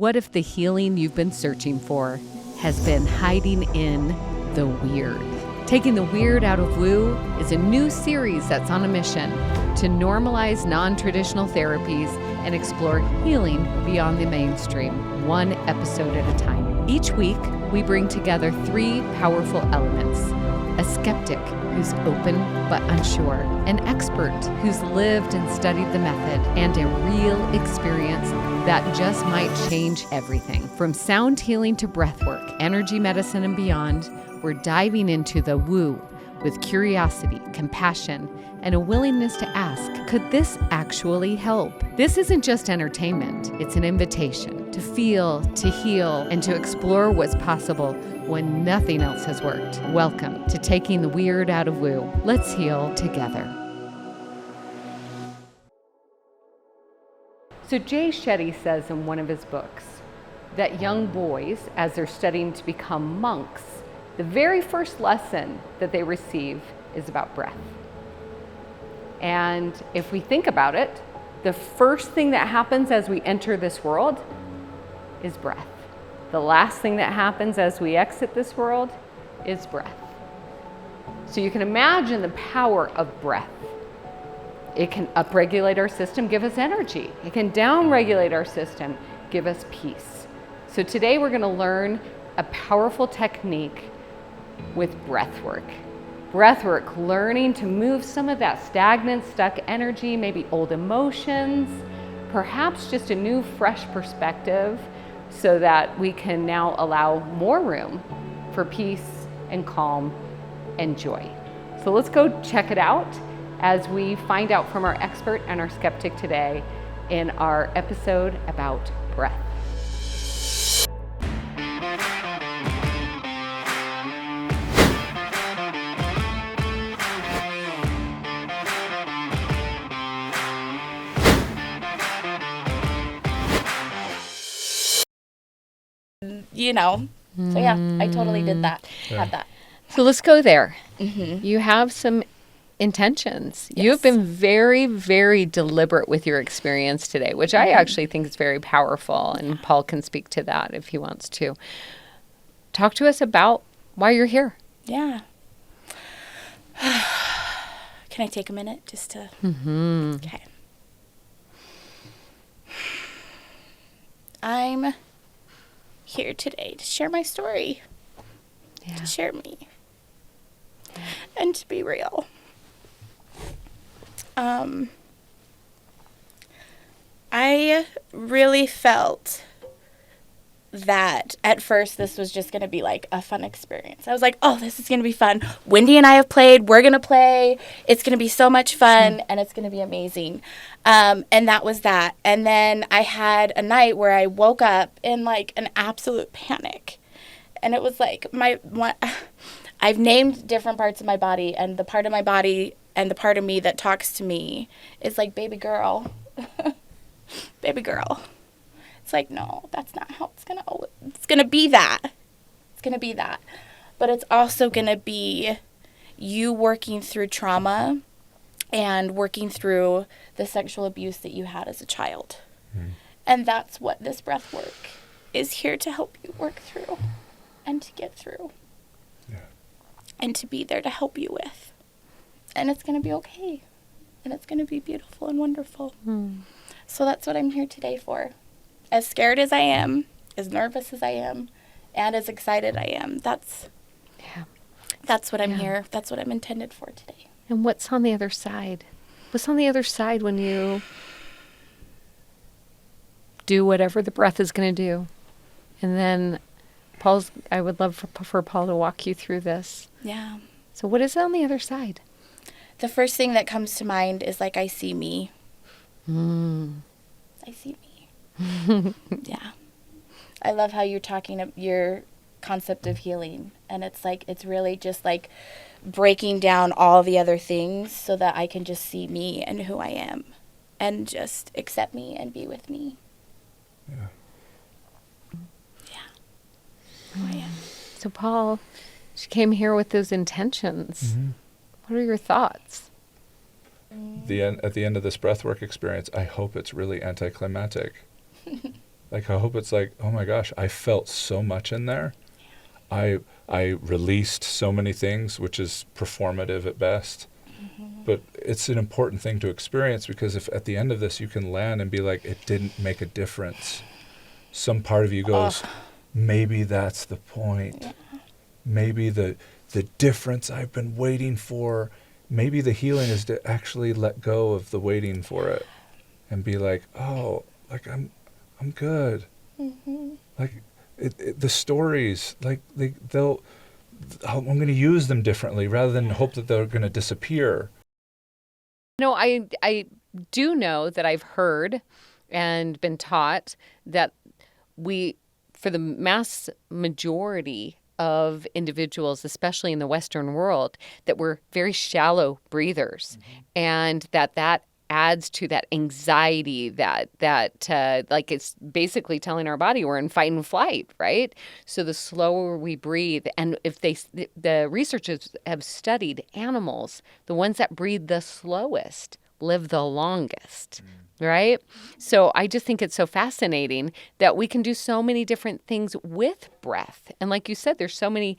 What if the healing you've been searching for has been hiding in the weird? Taking the Weird Out of Woo is a new series that's on a mission to normalize non-traditional therapies and explore healing beyond the mainstream, one episode at a time. Each week, we bring together 3 powerful elements: a skeptic who's open but unsure, an expert who's lived and studied the method, and a real experience that just might change everything. From sound healing to breathwork, energy medicine, and beyond, we're diving into the woo with curiosity, compassion, and a willingness to ask, could this actually help? This isn't just entertainment. It's an invitation to feel, to heal, and to explore what's possible when nothing else has worked. Welcome to Taking the Weird Out of Woo. Let's heal together. So Jay Shetty says in one of his books that young boys, as they're studying to become monks, the very first lesson that they receive is about breath. And if we think about it, the first thing that happens as we enter this world is breath. The last thing that happens as we exit this world is breath. So you can imagine the power of breath. It can upregulate our system, give us energy. It can downregulate our system, give us peace. So today we're going to learn a powerful technique with breathwork. Breathwork, learning to move some of that stagnant, stuck energy, maybe old emotions, perhaps just a new, fresh perspective, so that we can now allow more room for peace and calm and joy. So let's go check it out as we find out from our expert and our skeptic today in our episode about breath. You know, so yeah, I totally did that, had that. So let's go there. Mm-hmm. You have some intentions. Yes. You've been very, very deliberate with your experience today, which I actually think is very powerful, and Paul can speak to that if he wants to. Talk to us about why you're here. Yeah. Can I take a minute just to... Okay. I'm here today to share my story, to share me, and to be real. I really felt that at first this was just going to be like a fun experience. I was like, oh, this is going to be fun. Wendy and I have played. We're going to play. It's going to be so much fun, and it's going to be amazing. And that was that. And then I had a night where I woke up in like an absolute panic. And it was like I've named different parts of my body, and the part of my body and the part of me that talks to me is like, baby girl, baby girl. It's like, no, that's not how it's going to be that. It's going to be that. But it's also going to be you working through trauma and working through the sexual abuse that you had as a child. And that's what this breath work is here to help you work through and to get through. And to be there to help you with. And it's going to be okay. And it's going to be beautiful and wonderful. So that's what I'm here today for. As scared as I am, as nervous as I am, and as excited I am, that's what I'm here. That's what I'm intended for today. And what's on the other side? What's on the other side when you do whatever the breath is going to do? And then I would love for Paul to walk you through this. Yeah. So what is on the other side? The first thing that comes to mind is like, I see me. I see me. Yeah. I love how you're talking your concept of healing. And it's like, it's really just like breaking down all the other things so that I can just see me and who I am and just accept me and be with me. Yeah. Who I am. So Paul, you came here with those intentions. What are your thoughts? At the end of this breathwork experience, I hope it's really anticlimactic. Like, I hope it's like, oh my gosh, I felt so much in there. I released so many things, which is performative at best. But it's an important thing to experience, because if at the end of this you can land and be like, it didn't make a difference, some part of you goes, maybe that's the point. Yeah. Maybe the difference I've been waiting for, maybe the healing is to actually let go of the waiting for it and be like, oh, like I'm good. Like the stories, like I'm going to use them differently rather than hope that they're going to disappear. No, I do know that I've heard and been taught that for the mass majority of individuals, especially in the Western world, that we're very shallow breathers, and that adds to that anxiety that like it's basically telling our body we're in fight and flight, right? So the slower we breathe, and if the researchers have studied animals, the ones that breathe the slowest live the longest, right? So I just think it's so fascinating that we can do so many different things with breath. And like you said, there's so many,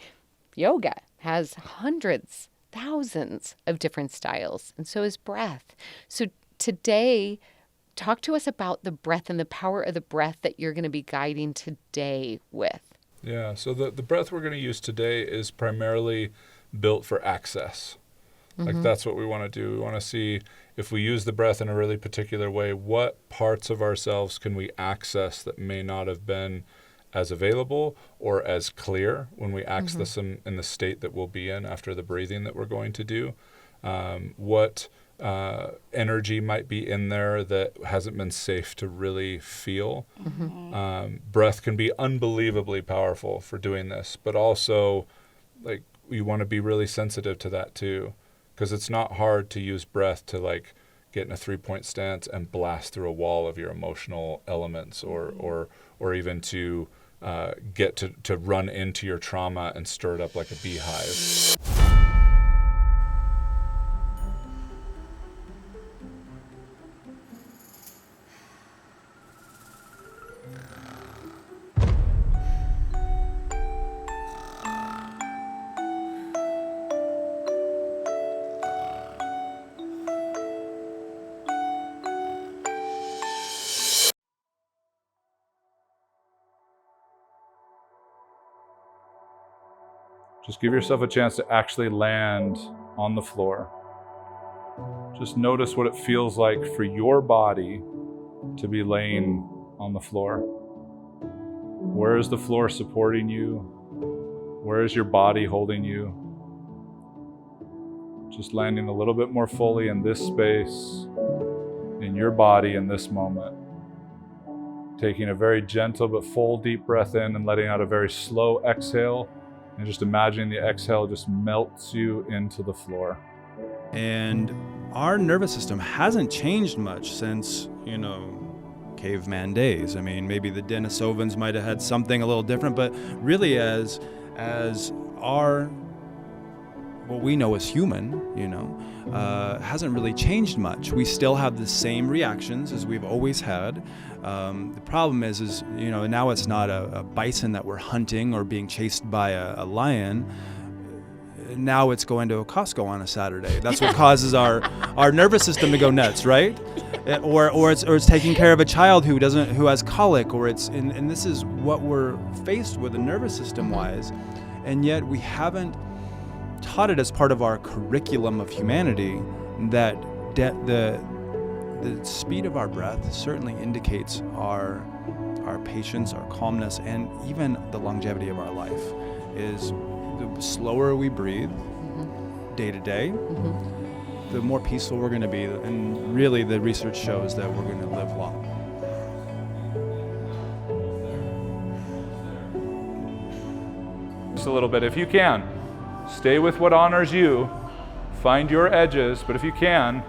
yoga has hundreds, thousands of different styles, and so is breath. So today, talk to us about the breath and the power of the breath that you're going to be guiding today with. Yeah, so the breath we're going to use today is primarily built for access. Like that's what we want to do. We want to see if we use the breath in a really particular way, what parts of ourselves can we access that may not have been as available or as clear when we access them in the state that we'll be in after the breathing that we're going to do. What energy might be in there that hasn't been safe to really feel. Breath can be unbelievably powerful for doing this, but also like you want to be really sensitive to that too, because it's not hard to use breath to like get in a 3-point stance and blast through a wall of your emotional elements, or even to get to run into your trauma and stir it up like a beehive. Just give yourself a chance to actually land on the floor. Just notice what it feels like for your body to be laying on the floor. Where is the floor supporting you? Where is your body holding you? Just landing a little bit more fully in this space, in your body in this moment. Taking a very gentle but full deep breath in and letting out a very slow exhale. And just imagining the exhale just melts you into the floor. And our nervous system hasn't changed much since, caveman days. I mean, maybe the Denisovans might have had something a little different, but really as our, what we know as human, hasn't really changed much. We still have the same reactions as we've always had. The problem is now it's not a bison that we're hunting or being chased by a lion. Now it's going to a Costco on a Saturday. That's what causes our nervous system to go nuts, right? Or it's taking care of a child who has colic, and this is what we're faced with the nervous system wise, and yet we haven't taught it as part of our curriculum of humanity that the speed of our breath certainly indicates our patience, our calmness, and even the longevity of our life. Is the slower we breathe day to day, the more peaceful we're going to be, and really the research shows that we're going to live long. Just a little bit, if you can. Stay with what honors you. Find your edges, but if you can,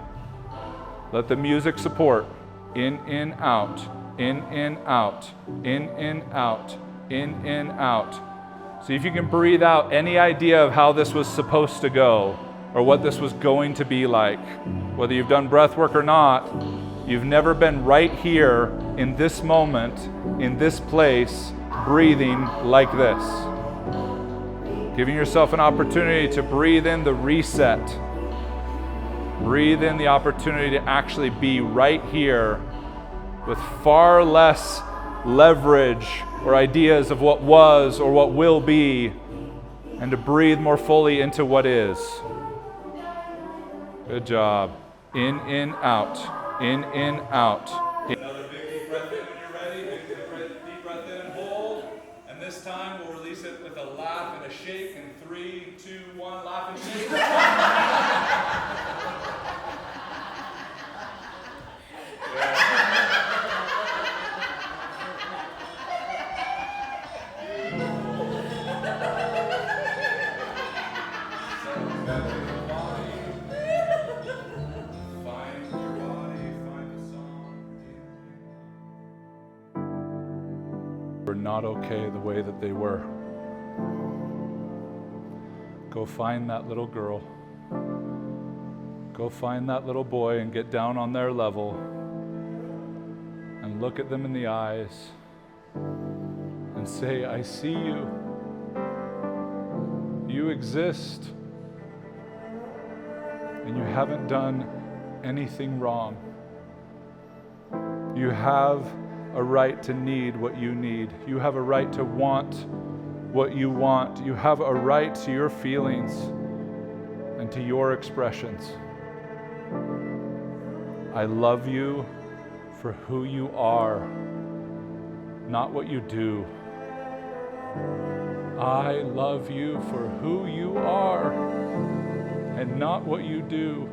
let the music support. In, out, in, out, in, out, in, out. See if you can breathe out any idea of how this was supposed to go or what this was going to be like. Whether you've done breath work or not, You've never been right here in this moment, in this place, breathing like this. Giving yourself an opportunity to breathe in the reset. Breathe in the opportunity to actually be right here with far less leverage or ideas of what was or what will be, and to breathe more fully into what is. Good job. In, out. In, out. Another big deep breath in when you're ready. Big deep breath in and hold. And this time we'll release it with a laugh and a shake. In 3, 2, 1, laugh and shake. Were not okay the way that they were. Go find that little girl. Go find that little boy and get down on their level and look at them in the eyes and say, I see you. You exist. And you haven't done anything wrong. You have a right to need what you need. You have a right to want what you want. You have a right to your feelings and to your expressions. I love you for who you are, not what you do. I love you for who you are and not what you do.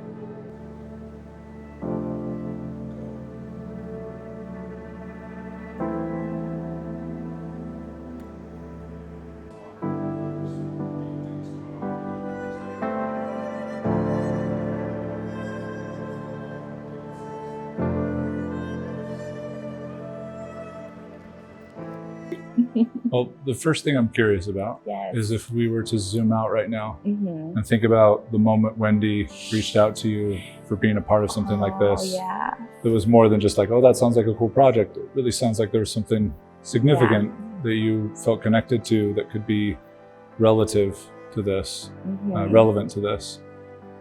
Well, the first thing I'm curious about is if we were to zoom out right now and think about the moment Wendy reached out to you for being a part of something like this. Yeah. It was more than just like, oh, that sounds like a cool project. It really sounds like there was something significant that you felt connected to that could be relative to this, relevant to this.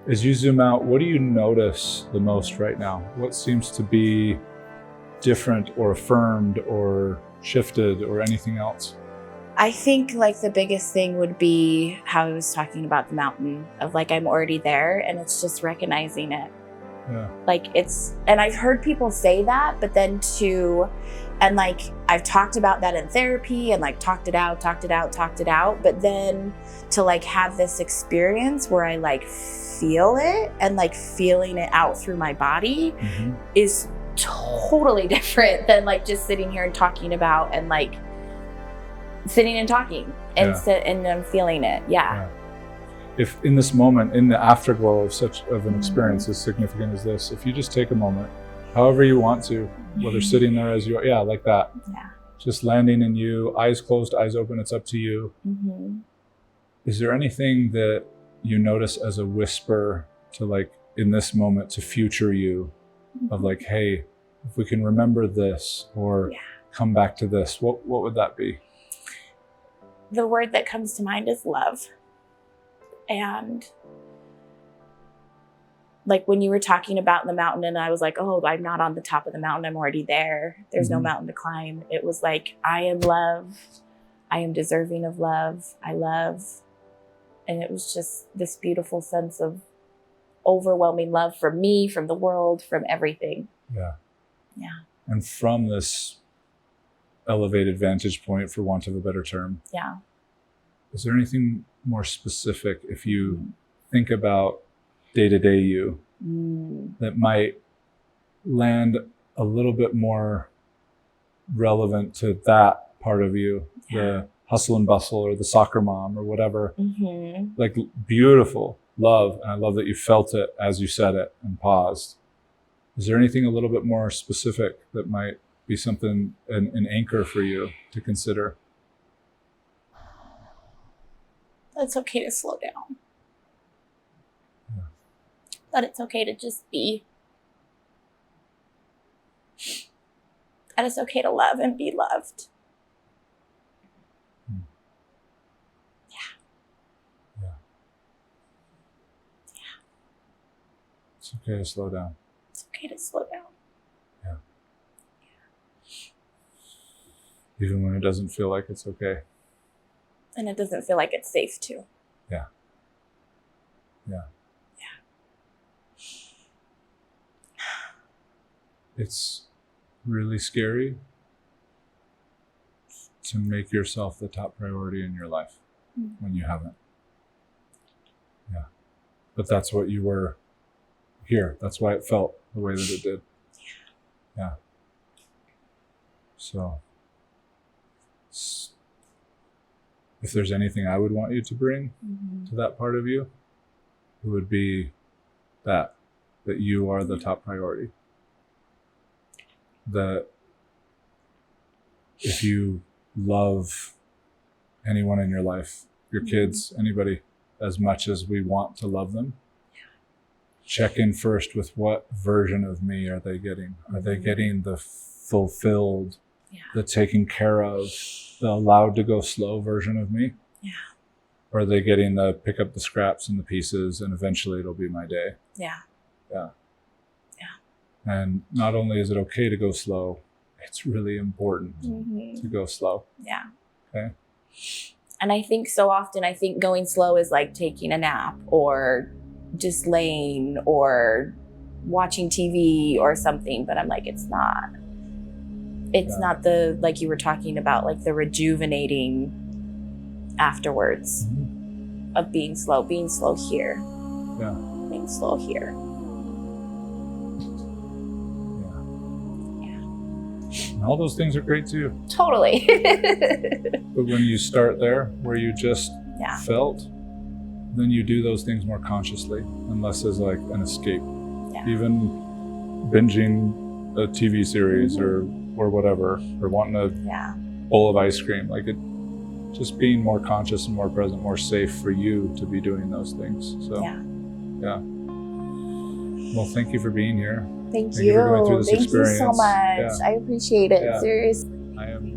As you zoom out, what do you notice the most right now? What seems to be different or affirmed or shifted or anything else? I think like the biggest thing would be how I was talking about the mountain of like, I'm already there, and it's just recognizing it. Yeah. Like it's, and I've heard people say that, but then and like I've talked about that in therapy and like talked it out, but then to like have this experience where I like feel it and like feeling it out through my body is totally different than like just sitting here and talking about and like sitting and talking and and I'm feeling it. Yeah. If in this moment, in the afterglow of such of an experience as significant as this, if you just take a moment, however you want to, whether sitting there as you are, like that, just landing in you, eyes closed, eyes open, it's up to you. Is there anything that you notice as a whisper to like in this moment to future you of like, hey, if we can remember this or come back to this, what would that be? The word that comes to mind is love. And like when you were talking about the mountain and I was like, oh, I'm not on the top of the mountain, I'm already there. There's no mountain to climb. It was like, I am love. I am deserving of love. I love. And it was just this beautiful sense of overwhelming love from me, from the world, from everything. Yeah. And from this elevated vantage point, for want of a better term. Is there anything more specific if you think about day-to-day you that might land a little bit more relevant to that part of you, the hustle and bustle or the soccer mom or whatever, like beautiful love. And I love that you felt it as you said it and paused. Is there anything a little bit more specific that might be something, an anchor for you to consider? It's okay to slow down. But it's okay to just be. And it's okay to love and be loved. Yeah. It's okay to slow down. It's okay to slow down. Yeah. Even when it doesn't feel like it's okay. And it doesn't feel like it's safe to. Yeah. Yeah. It's really scary to make yourself the top priority in your life when you haven't. Yeah. But that's what you were here. That's why it felt the way that it did. Yeah. So, if there's anything I would want you to bring to that part of you, it would be that you are the top priority. That if you love anyone in your life, your kids, anybody, as much as we want to love them, check in first with what version of me are they getting? Are they getting the fulfilled, the taken care of, the allowed to go slow version of me? Yeah. Or are they getting the pick up the scraps and the pieces and eventually it'll be my day? Yeah. Yeah. And not only is it okay to go slow, it's really important to go slow. Yeah. Okay. And I think so often, going slow is like taking a nap or just laying or watching TV or something. But I'm like, it's not. It's not the, like you were talking about, like the rejuvenating afterwards of being slow here. Yeah. Being slow here. And all those things are great too. Totally. But when you start there, where you just felt, then you do those things more consciously, unless as like an escape. Yeah. Even binging a TV series or whatever, or wanting a bowl of ice cream, like it, just being more conscious and more present, more safe for you to be doing those things. So, yeah. Well, thank you for being here. Thank you for going through this Thank experience. you so much. Yeah. I appreciate it. Yeah. Seriously. I am